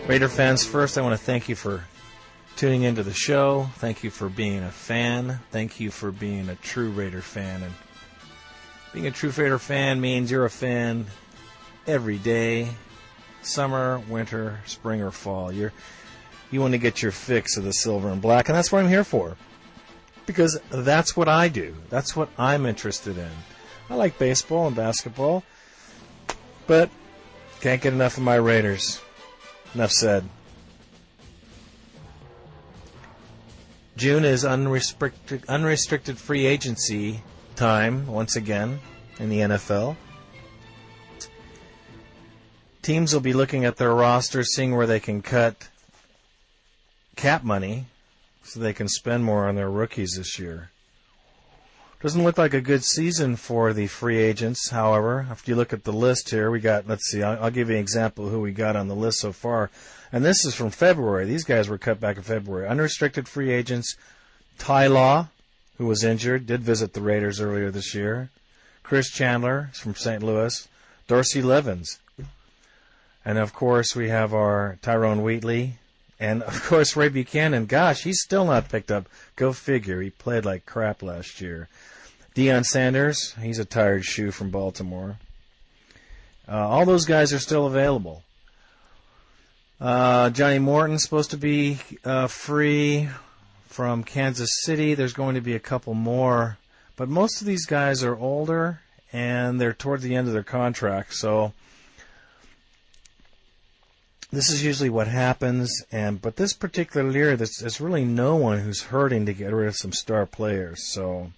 Raider fans, first I want to thank you for tuning into the show. Thank you for being a fan. Thank you for being a true Raider fan. And being a true Raider fan means you're a fan every day, summer, winter, spring, or fall. You want to get your fix of the silver and black, and that's what I'm here for. Because that's what I do. That's what I'm interested in. I like baseball and basketball, but can't get enough of my Raiders. Enough said. June is unrestricted free agency time once again in the NFL. Teams will be looking at their rosters, seeing where they can cut cap money so they can spend more on their rookies this year. Doesn't look like a good season for the free agents, however. If you look at the list here, we got, let's see, I'll give you an example of who we got on the list so far. And this is from February. These guys were cut back in February. Unrestricted free agents, Ty Law, who was injured, did visit the Raiders earlier this year. Chris Chandler from St. Louis. Dorsey Levens. And, of course, we have our Tyrone Wheatley. And, of course, Ray Buchanan. Gosh, he's still not picked up. Go figure. He played like crap last year. Deion Sanders, he's a tired shoe from Baltimore. All those guys are still available. Johnny Morton's supposed to be free from Kansas City. There's going to be a couple more. But most of these guys are older, and they're toward the end of their contract. So this is usually what happens. But this particular year, there's really no one who's hurting to get rid of some star players. So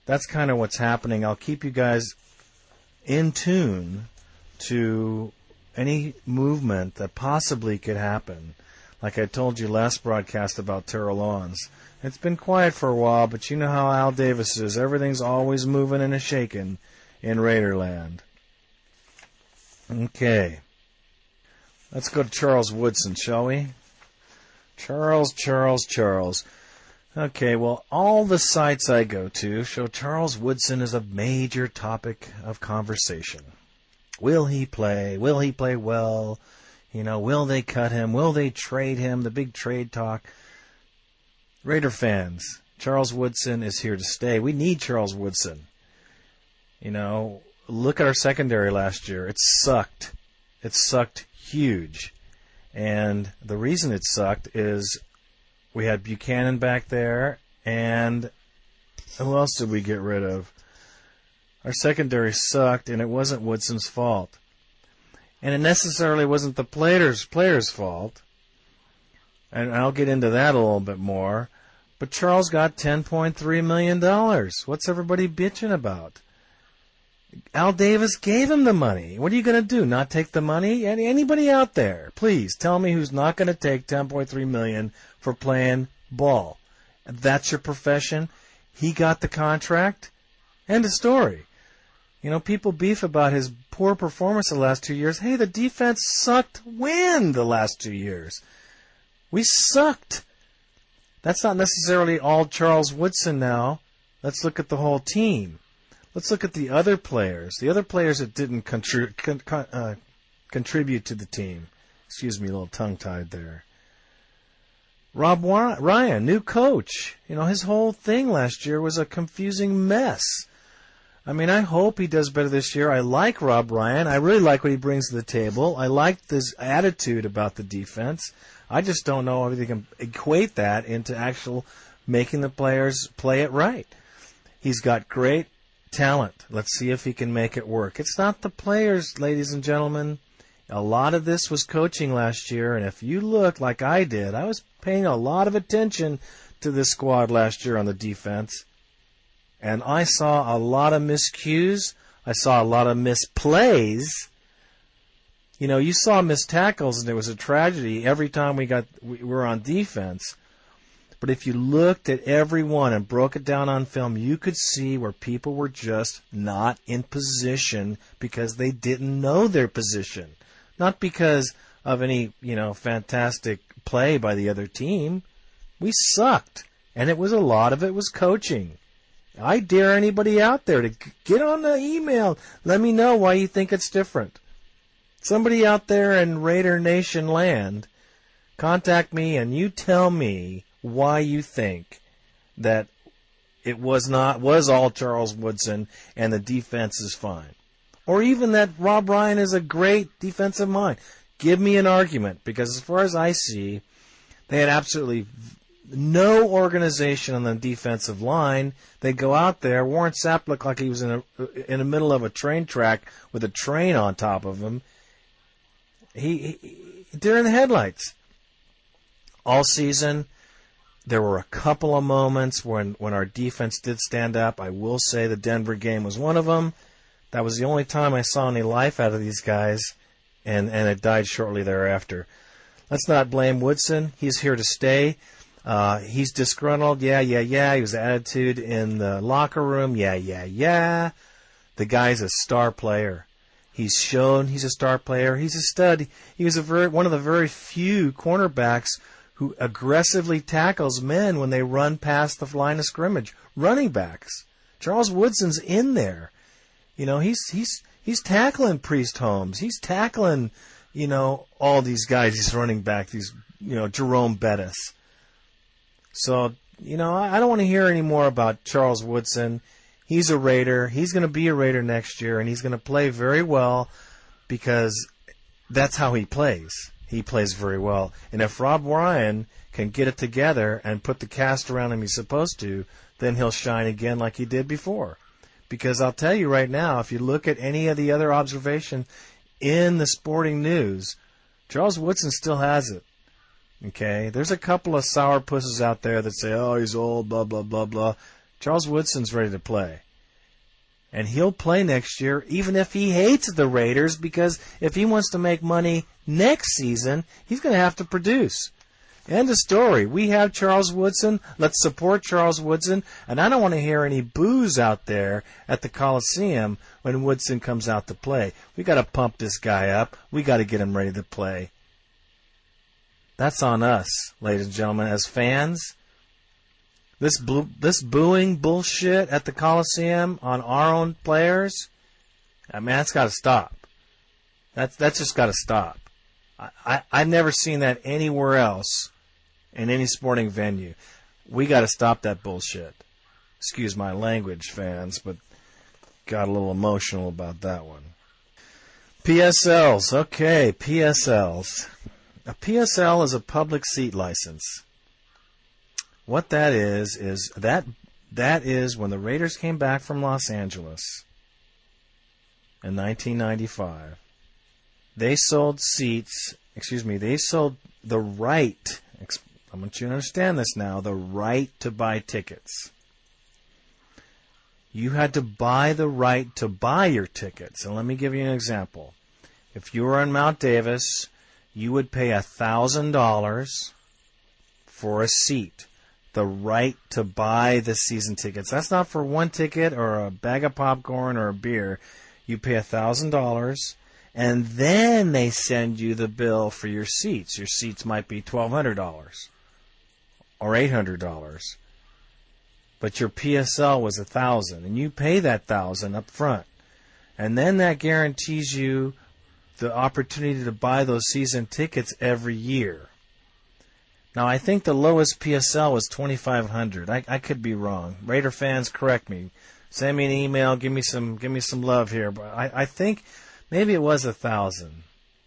that's kind of what's happening. I'll keep you guys in tune to any movement that possibly could happen. Like I told you last broadcast about Terrell Owens. It's been quiet for a while, but you know how Al Davis is. Everything's always moving and a-shaking in Raiderland. Okay. Let's go to Charles Woodson, shall we? Charles. Okay, well, all the sites I go to show Charles Woodson is a major topic of conversation. Will he play? Will he play well? You know, will they cut him? Will they trade him? The big trade talk. Raider fans, Charles Woodson is here to stay. We need Charles Woodson. You know, look at our secondary last year. It sucked. It sucked huge. And the reason it sucked is we had Buchanan back there, and who else did we get rid of? Our secondary sucked, and it wasn't Woodson's fault. And it necessarily wasn't the players' fault. And I'll get into that a little bit more. But Charles got $10.3 million. What's everybody bitching about? Al Davis gave him the money. What are you going to do, not take the money? Anybody out there, please tell me who's not going to take $10.3 million for playing ball. That's your profession. He got the contract. End of story. You know, people beef about his poor performance the last 2 years. Hey, the defense sucked when the last 2 years? We sucked. That's not necessarily all Charles Woodson now. Let's look at the whole team. Let's look at the other players. The other players that didn't contribute to the team. Excuse me, a little tongue-tied there. Rob Ryan, new coach. You know, his whole thing last year was a confusing mess. I mean, I hope he does better this year. I like Rob Ryan. I really like what he brings to the table. I like this attitude about the defense. I just don't know if they can equate that into actual making the players play it right. He's got great talent. Let's see if he can make it work. It's not the players, ladies and gentlemen. A lot of this was coaching last year, and if you look like I did, I was paying a lot of attention to this squad last year on the defense, and I saw a lot of miscues. I saw a lot of misplays. You know, you saw missed tackles, and it was a tragedy every time we were on defense. But if you looked at every one and broke it down on film, you could see where people were just not in position because they didn't know their position. Not because of any, fantastic play by the other team. We sucked. And a lot of it was coaching. I dare anybody out there to get on the email. Let me know why you think it's different. Somebody out there in Raider Nation land, contact me and you tell me why you think that it was all Charles Woodson and the defense is fine. Or even that Rob Ryan is a great defensive mind. Give me an argument, because as far as I see, they had absolutely no organization on the defensive line. They go out there. Warren Sapp looked like he was in the middle of a train track with a train on top of him. They're in the headlights. All season, there were a couple of moments when our defense did stand up. I will say the Denver game was one of them. That was the only time I saw any life out of these guys, and it died shortly thereafter. Let's not blame Woodson. He's here to stay. He's disgruntled. Yeah. He was attitude in the locker room. Yeah. The guy's a star player. He's shown he's a star player. He's a stud. He was one of the very few cornerbacks who aggressively tackles men when they run past the line of scrimmage. Running backs. Charles Woodson's in there. You know, he's tackling Priest Holmes. He's tackling, all these guys. He's running back. These, Jerome Bettis. So, I don't want to hear any more about Charles Woodson. He's a Raider. He's going to be a Raider next year, and he's going to play very well because that's how he plays. He plays very well. And if Rob Ryan can get it together and put the cast around him he's supposed to, then he'll shine again like he did before. Because I'll tell you right now, if you look at any of the other observation in the sporting news, Charles Woodson still has it. Okay? There's a couple of sourpusses out there that say, oh, he's old, blah, blah, blah, blah. Charles Woodson's ready to play. And he'll play next year, even if he hates the Raiders, because if he wants to make money next season, he's going to have to produce. End of story. We have Charles Woodson. Let's support Charles Woodson. And I don't want to hear any boos out there at the Coliseum when Woodson comes out to play. We got to pump this guy up. We got to get him ready to play. That's on us, ladies and gentlemen, as fans. This booing bullshit at the Coliseum on our own players, that's got to stop. That's just got to stop. I've never seen that anywhere else in any sporting venue. We got to stop that bullshit. Excuse my language, fans, but got a little emotional about that one. PSLs. Okay, PSLs. A PSL is a public seat license. What that is that is when the Raiders came back from Los Angeles in 1995. They sold they sold the right, I want you to understand this now, the right to buy tickets. You had to buy the right to buy your tickets. And let me give you an example. If you were in Mount Davis, you would pay $1,000 for a seat. The right to buy the season tickets. That's not for one ticket or a bag of popcorn or a beer. You pay $1,000, and then they send you the bill for your seats. Your seats might be $1,200 or $800, but your PSL was $1,000, and you pay that $1,000 up front, and then that guarantees you the opportunity to buy those season tickets every year. Now, I think the lowest PSL was $2,500. I could be wrong. Raider fans, correct me. Send me an email. Give me some love here. But I think maybe it was $1,000.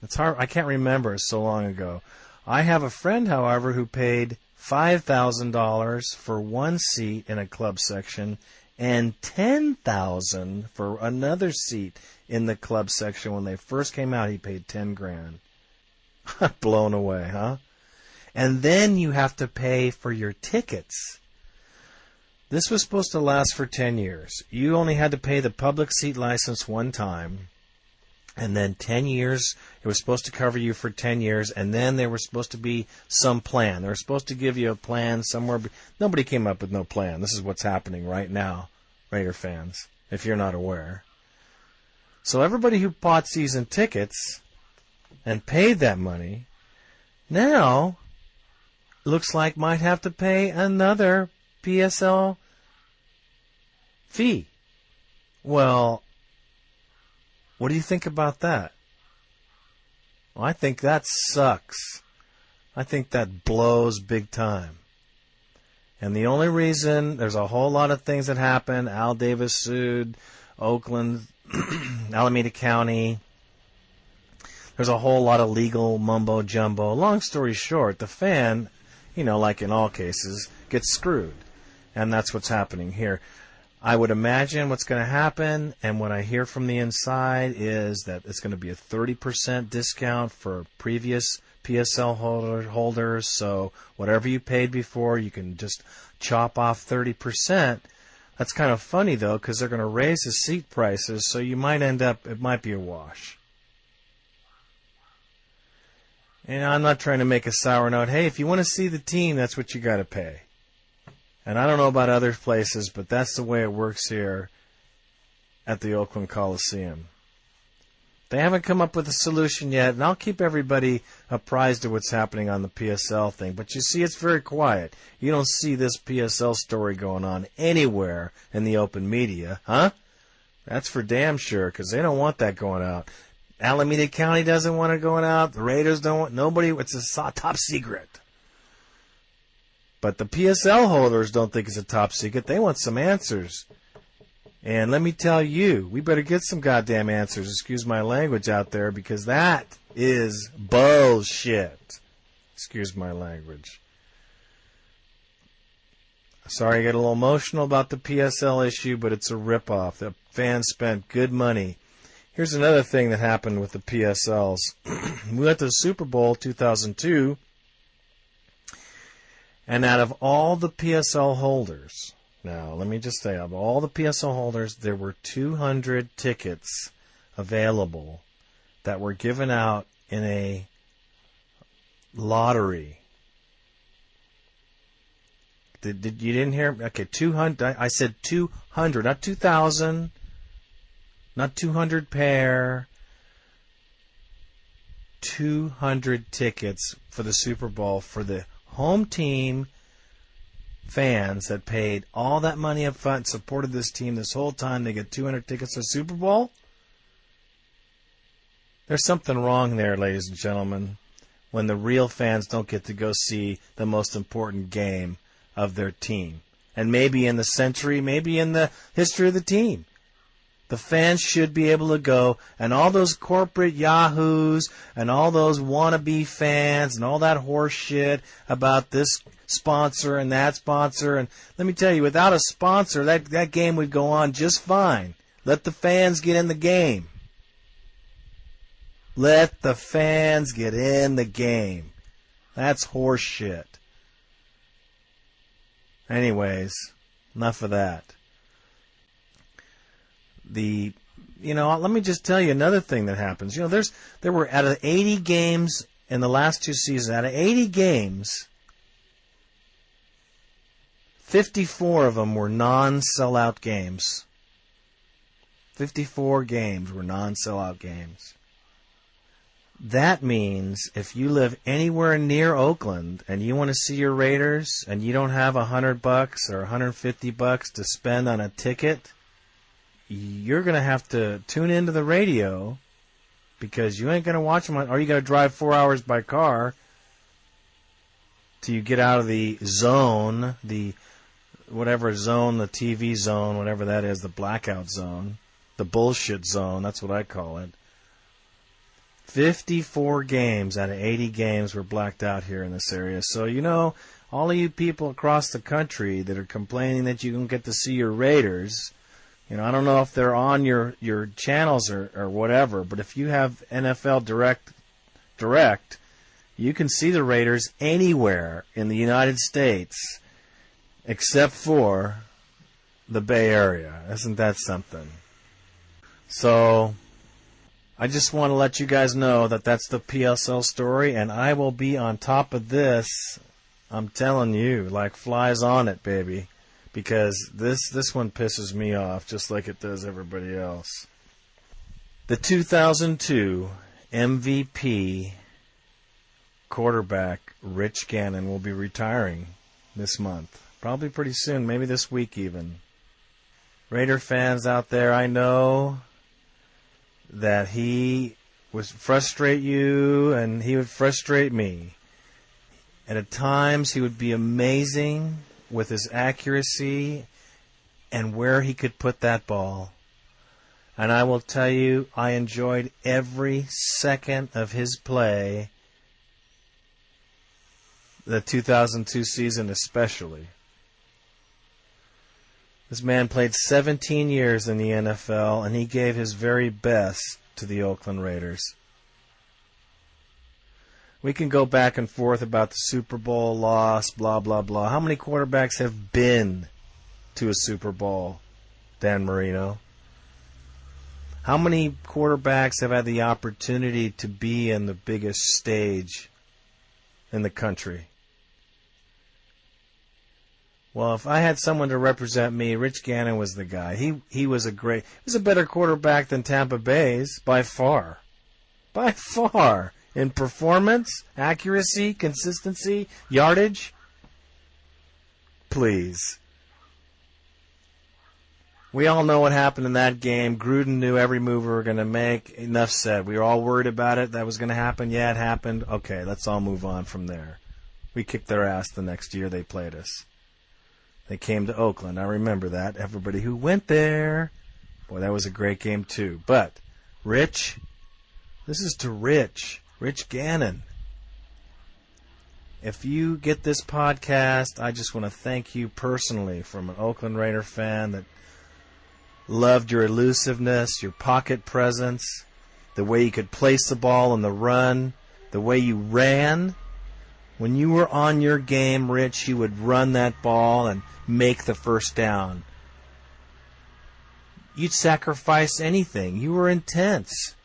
It's hard. I can't remember. It's so long ago. I have a friend, however, who paid $5,000 for one seat in a club section and $10,000 for another seat in the club section. When they first came out, he paid $10,000. Blown away, huh? And then you have to pay for your tickets. This was supposed to last for 10 years. You only had to pay the public seat license one time. And then 10 years, it was supposed to cover you for 10 years. And then there was supposed to be some plan. They were supposed to give you a plan somewhere. Nobody came up with no plan. This is what's happening right now, Raider fans, if you're not aware. So everybody who bought season tickets and paid that money now looks like might have to pay another PSL fee. Well, what do you think about that? Well, I think that sucks. I think that blows big time. And the only reason, there's a whole lot of things that happen. Al Davis sued Oakland, Alameda County. There's a whole lot of legal mumbo jumbo. Long story short, the fan, like in all cases, gets screwed. And that's what's happening here. I would imagine what's going to happen, and what I hear from the inside is that it's going to be a 30% discount for previous PSL holders. So whatever you paid before, you can just chop off 30%. That's kind of funny, though, because they're going to raise the seat prices, so you might end up, it might be a wash. And I'm not trying to make a sour note. Hey, if you want to see the team, that's what you got to pay. And I don't know about other places, but that's the way it works here at the Oakland Coliseum. They haven't come up with a solution yet, and I'll keep everybody apprised of what's happening on the PSL thing. But you see, it's very quiet. You don't see this PSL story going on anywhere in the open media, huh? That's for damn sure, because they don't want that going out. Alameda County doesn't want it going out. The Raiders don't want, nobody, it's a top secret. But the PSL holders don't think it's a top secret. They want some answers. And let me tell you, we better get some goddamn answers, excuse my language out there, because that is bullshit. Excuse my language. Sorry I get a little emotional about the PSL issue, but it's a ripoff. The fans spent good money. Here's another thing that happened with the PSLs. We went to the Super Bowl 2002, and out of all the PSL holders, now let me just say, of all the PSL holders, there were 200 tickets available that were given out in a lottery. You didn't hear? Okay, 200. I said 200, not 2,000, not 200 pair. 200 tickets for the Super Bowl for the home team fans that paid all that money up front, supported this team this whole time. They get 200 tickets to the Super Bowl. There's something wrong there, ladies and gentlemen, when the real fans don't get to go see the most important game of their team. And maybe in the century, maybe in the history of the team. The fans should be able to go, and all those corporate yahoos and all those wannabe fans and all that horse shit about this sponsor and that sponsor. And let me tell you, without a sponsor, that game would go on just fine. Let the fans get in the game. Let the fans get in the game. That's horse shit. Anyways, enough of that. Let me just tell you another thing that happens. There were out of 80 games in the last two seasons, out of 80 games, 54 of them were non-sellout games. 54 games were non-sellout games. That means if you live anywhere near Oakland and you want to see your Raiders and you don't have $100 or $150 to spend on a ticket, you're going to have to tune into the radio because you ain't going to watch them, or you got to drive 4 hours by car till you get out of the zone, the whatever zone, the TV zone, whatever that is, the blackout zone, the bullshit zone, that's what I call it. 54 games out of 80 games were blacked out here in this area. So, all of you people across the country that are complaining that you don't get to see your Raiders, I don't know if they're on your channels or whatever, but if you have NFL Direct, you can see the Raiders anywhere in the United States except for the Bay Area. Isn't that something? So I just want to let you guys know that that's the PSL story, and I will be on top of this, I'm telling you, like flies on it, baby. Because this one pisses me off just like it does everybody else. The 2002 MVP quarterback Rich Gannon will be retiring this month. Probably pretty soon, maybe this week even. Raider fans out there, I know that he would frustrate you, and he would frustrate me. And at times he would be amazing with his accuracy and where he could put that ball. And I will tell you, I enjoyed every second of his play, the 2002 season especially. This man played 17 years in the NFL, and he gave his very best to the Oakland Raiders. We can go back and forth about the Super Bowl loss, blah, blah, blah. How many quarterbacks have been to a Super Bowl, Dan Marino? How many quarterbacks have had the opportunity to be in the biggest stage in the country? Well, if I had someone to represent me, Rich Gannon was the guy. He was a better quarterback than Tampa Bay's, by far. By far. In performance, accuracy, consistency, yardage. Please. We all know what happened in that game. Gruden knew every move we were going to make. Enough said. We were all worried about it. That was going to happen. Yeah, it happened. Okay, let's all move on from there. We kicked their ass the next year they played us. They came to Oakland. I remember that. Everybody who went there. Boy, that was a great game too. But, Rich, this is to Rich Gannon. If you get this podcast, I just want to thank you personally from an Oakland Raider fan that loved your elusiveness, your pocket presence, the way you could place the ball in the run, the way you ran. When you were on your game, Rich, you would run that ball and make the first down. You'd sacrifice anything. You were intense.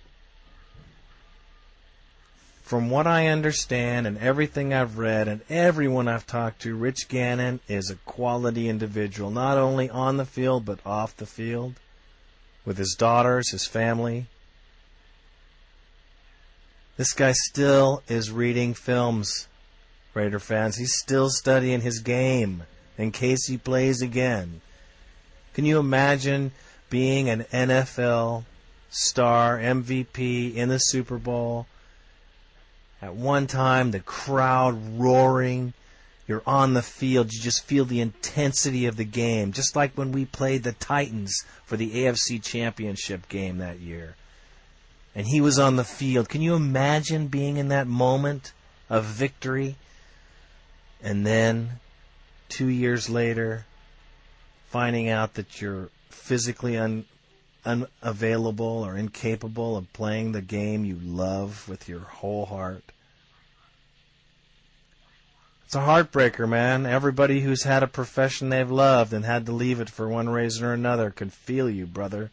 From what I understand and everything I've read and everyone I've talked to, Rich Gannon is a quality individual, not only on the field but off the field, with his daughters, his family. This guy still is reading films, Raider fans. He's still studying his game in case he plays again. Can you imagine being an NFL star, MVP in the Super Bowl? At one time, the crowd roaring. You're on the field. You just feel the intensity of the game. Just like when we played the Titans for the AFC Championship game that year. And he was on the field. Can you imagine being in that moment of victory? And then, 2 years later, finding out that you're physically unavailable or incapable of playing the game you love with your whole heart. It's a heartbreaker, man. Everybody who's had a profession they've loved and had to leave it for one reason or another can feel you, brother.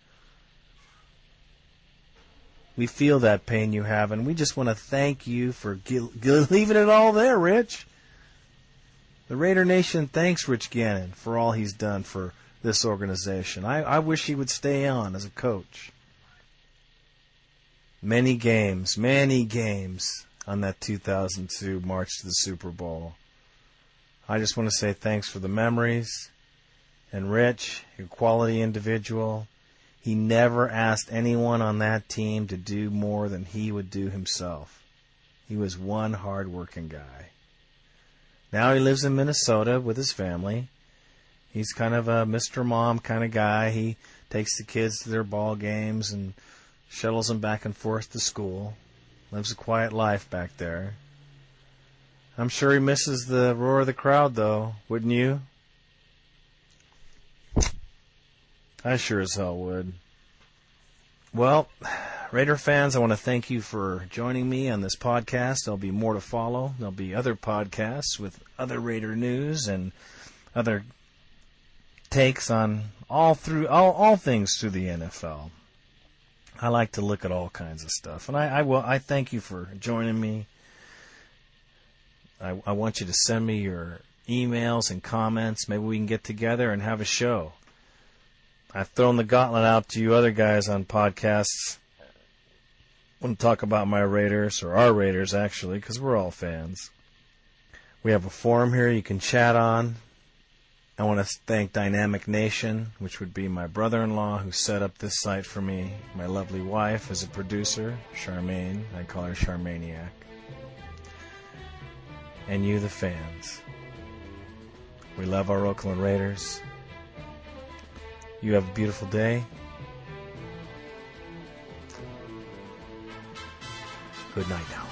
We feel that pain you have, and we just want to thank you for leaving it all there, Rich. The Raider Nation thanks Rich Gannon for all he's done for this organization. I wish he would stay on as a coach. Many games on that 2002 march to the Super Bowl. I just want to say thanks for the memories. And Rich, your quality individual, he never asked anyone on that team to do more than he would do himself. He was one hard-working guy. Now he lives in Minnesota with his family. He's kind of a Mr. Mom kind of guy. He takes the kids to their ball games and shuttles them back and forth to school. Lives a quiet life back there. I'm sure he misses the roar of the crowd, though, wouldn't you? I sure as hell would. Well, Raider fans, I want to thank you for joining me on this podcast. There'll be more to follow. There'll be other podcasts with other Raider news and other takes on all things through the NFL. I like to look at all kinds of stuff, and I thank you for joining me. I want you to send me your emails and comments. Maybe we can get together and have a show. I've thrown the gauntlet out to you other guys on podcasts. I want to talk about my Raiders, or our Raiders actually, because we're all fans. We have a forum here you can chat on I want to thank Dynamic Nation, which would be my brother-in-law who set up this site for me, my lovely wife as a producer, Charmaine. I call her Charmaniac. And you, the fans. We love our Oakland Raiders. You have a beautiful day. Good night now.